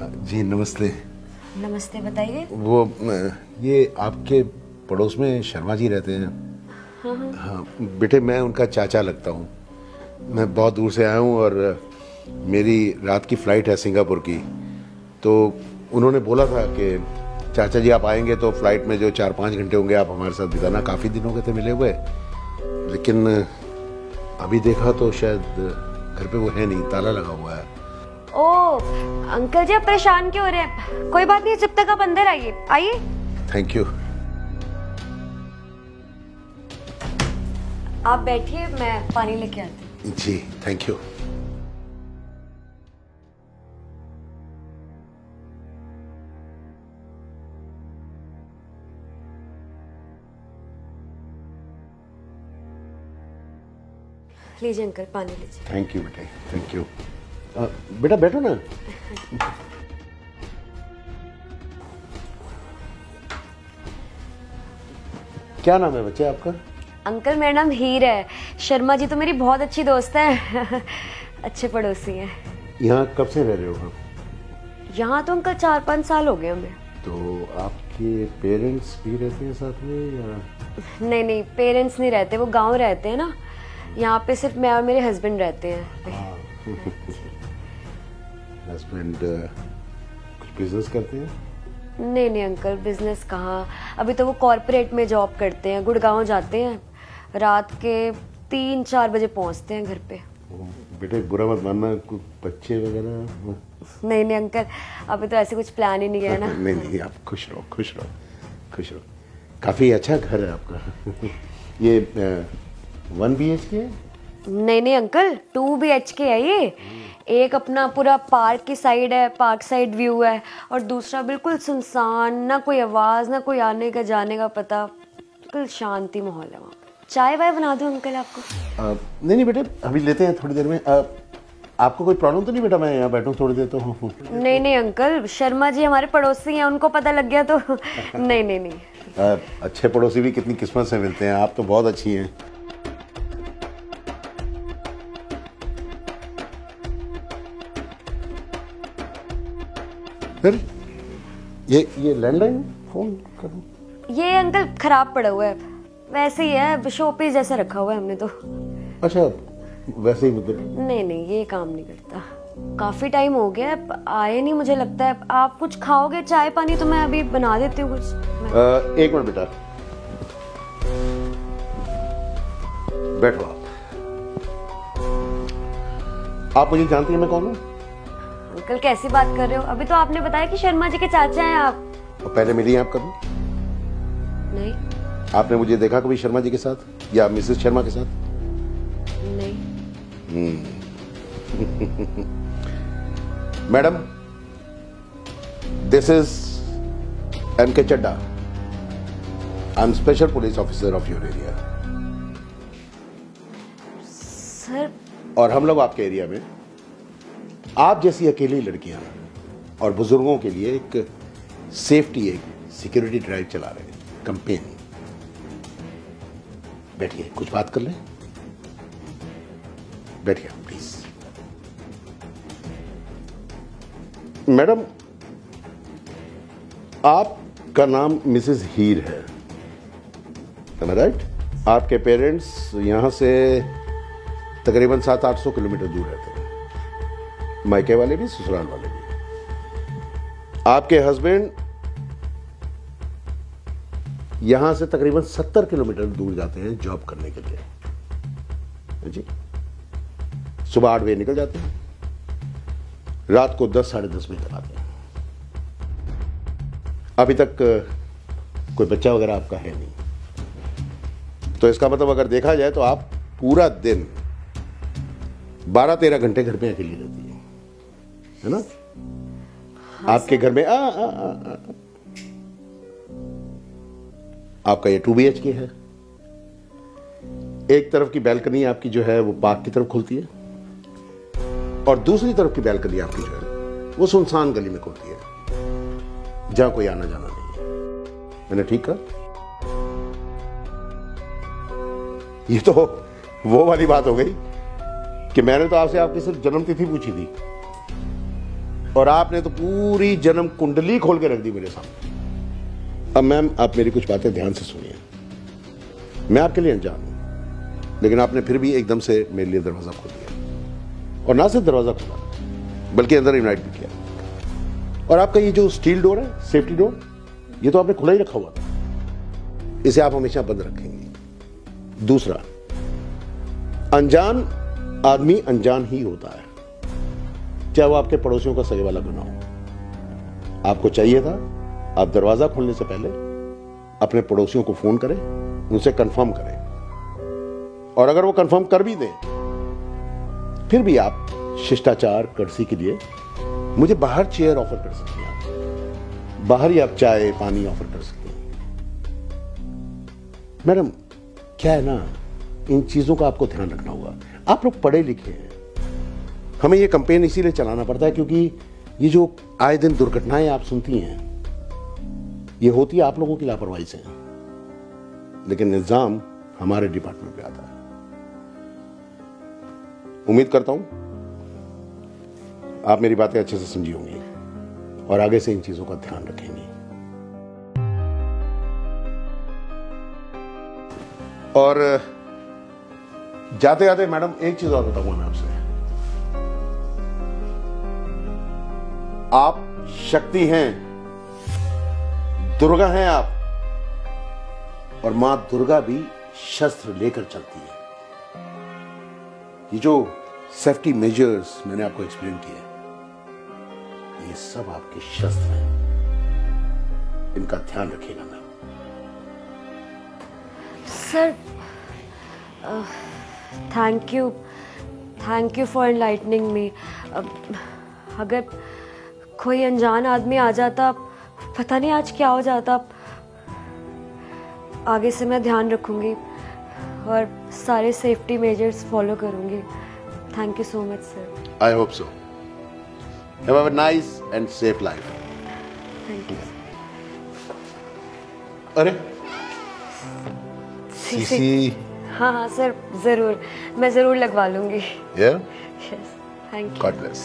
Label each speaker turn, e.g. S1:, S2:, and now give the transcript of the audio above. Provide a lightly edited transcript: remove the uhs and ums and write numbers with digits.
S1: जी नमस्ते।
S2: नमस्ते, बताइए।
S1: वो ये आपके पड़ोस में शर्मा जी रहते हैं? हाँ बेटे, मैं उनका चाचा लगता हूँ। मैं बहुत दूर से आया हूँ और मेरी रात की फ़्लाइट है सिंगापुर की, तो उन्होंने बोला था कि चाचा जी आप आएंगे तो फ़्लाइट में जो 4-5 घंटे होंगे आप हमारे साथ बिताना। काफ़ी दिन हो गए थे मिले हुए, लेकिन अभी देखा तो शायद घर पे वो है नहीं, ताला लगा हुआ है।
S2: ओ अंकल जी, आप परेशान क्यों हो रहे हैं? कोई बात नहीं, जब तक आप अंदर आइए। आइए।
S1: Thank you.
S2: आप बैठिए, मैं पानी लेके आती हूँ।
S1: जी थैंक यू।
S2: लीजिए अंकल, पानी लीजिए।
S1: थैंक यू बेटे, थैंक यू। बेटा बैठो ना। क्या नाम है बच्चे आपका?
S2: अंकल मेरा नाम हीर है। शर्मा जी तो मेरी बहुत अच्छी दोस्त है। अच्छे पड़ोसी हैं।
S1: यहाँ कब से रह रहे हो आप?
S2: यहाँ तो अंकल 4-5 साल हो गए हमें।
S1: तो आपके पेरेंट्स भी रहते हैं साथ में या?
S2: नहीं नहीं, पेरेंट्स नहीं रहते, वो गांव रहते हैं ना। यहाँ पे सिर्फ मैं और मेरे हस्बैंड रहते हैं।
S1: हस्बैंड कुछ बिजनेस करते हैं?
S2: नहीं नहीं अंकल, बिजनेस कहाँ, अभी तो वो कॉर्पोरेट में जॉब करते हैं। गुड़गांव जाते हैं, रात के 3-4 बजे पहुँचते हैं घर पे।
S1: बेटे बुरा मत मानना, कुछ बच्चे वगैरह?
S2: नहीं नहीं अंकल, अभी तो ऐसे कुछ प्लान ही नहीं है ना।
S1: नहीं नहीं, आप खुश रहो, खुश रहो, खुश रहो। काफी अच्छा घर है आपका। ये 1 BHK है?
S2: नहीं नहीं अंकल, 2 BHK है ये। एक अपना पूरा पार्क की साइड है, पार्क साइड व्यू है, और दूसरा बिल्कुल सुनसान, ना कोई आवाज, ना कोई आने का जाने का पता, बिल्कुल शांति माहौल है वहाँ पे। चाय वाय बना दूं अंकल आपको?
S1: नहीं नहीं बेटे, अभी लेते हैं थोड़ी देर में। आपको कोई प्रॉब्लम तो नहीं बेटा मैं यहाँ बैठूं थोड़ी देर तो?
S2: नहीं नहीं अंकल, शर्मा जी हमारे पड़ोसी हैं, उनको पता लग गया तो नहीं नहीं नहीं।
S1: अच्छे पड़ोसी भी कितनी किस्मत से मिलते हैं, आप तो बहुत अच्छी हैं। फिर ये लैंडलाइन फोन करूं?
S2: ये अंकल खराब पड़ा हुआ है, वैसे ही है, शोपीस जैसा रखा हुआ है हमने तो।
S1: अच्छा, वैसे ही मतलब?
S2: नहीं नहीं, ये काम नहीं करता। काफी टाइम हो गया आए नहीं, मुझे लगता है। आप कुछ खाओगे चाय पानी? तो मैं अभी बना देती हूँ कुछ।
S1: एक मिनट बेटा, बैठो आप मुझे जानती हैं मैं कौन हूँ?
S2: अंकल कैसी बात कर रहे हो? अभी तो आपने बताया कि शर्मा जी के चाचा हैं आप।
S1: और पहले मिली हैं आप कभी?
S2: नहीं।
S1: आपने मुझे देखा कभी शर्मा जी के साथ या मिसेस शर्मा के साथ?
S2: नहीं।
S1: Madam, this is MK Chadha. I am special police officer of your area.
S2: Sir.
S1: और हम लोग आपके एरिया में आप जैसी अकेली लड़कियां और बुजुर्गों के लिए एक सेफ्टी, एक सिक्योरिटी ड्राइव चला रहे हैं, कैंपेन। बैठिए, कुछ बात कर लें। बैठिए प्लीज। मैडम, आपका नाम मिसेस हीर है, am I right? आपके पेरेंट्स यहां से तकरीबन 700-800 किलोमीटर दूर रहते हैं, मायके वाले भी ससुराल वाले भी। आपके हस्बैंड यहां से तकरीबन 70 किलोमीटर दूर जाते हैं जॉब करने के लिए जी। सुबह 8 बजे निकल जाते हैं, रात को 10-10:30 बजे तक आते हैं। अभी तक कोई बच्चा वगैरह आपका है नहीं, तो इसका मतलब अगर देखा जाए तो आप पूरा दिन 12-13 घंटे घर पे अकेली रहती है ना? हाँ, आपके घर में आपका ये 2 BHK है। एक तरफ की बैल्कनी आपकी जो है वो पार्क की तरफ खुलती है, और दूसरी तरफ की बैल्कनी आपकी जो है वो सुनसान गली में खुलती है, जहां कोई आना जाना नहीं है। मैंने ठीक कहा? ये तो वो वाली बात हो गई कि मैंने तो आपसे आपकी सिर्फ जन्म तिथि पूछी थी, और आपने तो पूरी जन्म कुंडली खोल के रख दी मेरे सामने। अब मैम, आप मेरी कुछ बातें ध्यान से सुनिए। मैं आपके लिए अनजान हूं, लेकिन आपने फिर भी एकदम से मेरे लिए दरवाजा खोल दिया, और ना सिर्फ दरवाजा खोला बल्कि अंदर इनवाइट भी किया। और आपका ये जो स्टील डोर है, सेफ्टी डोर, ये तो आपने खुला ही रखा हुआ था, इसे आप हमेशा बंद रखेंगे। दूसरा, अनजान आदमी अनजान ही होता है, चाहे वो आपके पड़ोसियों का सगे वाला बना हो। आपको चाहिए था आप दरवाजा खोलने से पहले अपने पड़ोसियों को फोन करें, उनसे कंफर्म करें, और अगर वो कंफर्म कर भी दें, फिर भी आप शिष्टाचार कर्सी के लिए मुझे बाहर चेयर ऑफर कर सकते हैं। आप बाहर ही आप चाय पानी ऑफर कर सकते हैं। मैडम, क्या है ना, इन चीजों का आपको ध्यान रखना होगा। आप लोग पढ़े लिखे हैं, हमें ये कैंपेन इसीलिए चलाना पड़ता है क्योंकि ये जो आए दिन दुर्घटनाएं आप सुनती हैं, ये होती है आप लोगों की लापरवाही से, लेकिन इल्जाम हमारे डिपार्टमेंट पे आता है। उम्मीद करता हूं आप मेरी बातें अच्छे से समझी होंगी और आगे से इन चीजों का ध्यान रखेंगी। और जाते जाते मैडम एक चीज और बताऊंगा मैं आपसे, आप शक्ति हैं, दुर्गा हैं आप, और मां दुर्गा भी शस्त्र लेकर चलती है। ये जो सेफ्टी मेजर्स मैंने आपको एक्सप्लेन किए, ये सब आपके शस्त्र हैं, इनका ध्यान रखिएगा ma'am.
S2: Sir, thank you for enlightening me. अगर कोई अनजान आदमी आ जाता, पता नहीं आज क्या हो जाता। आगे से मैं ध्यान रखूंगी और सारे सेफ्टी मेजर्स फॉलो करूंगी। Thank you so much sir.
S1: I hope so. Have a nice and safe life.
S2: Thank you.
S1: अरे सीसी।
S2: हाँ हाँ सर, जरूर, मैं जरूर लगवा लूंगी।
S1: Yeah?
S2: Yes, thank you.
S1: God bless.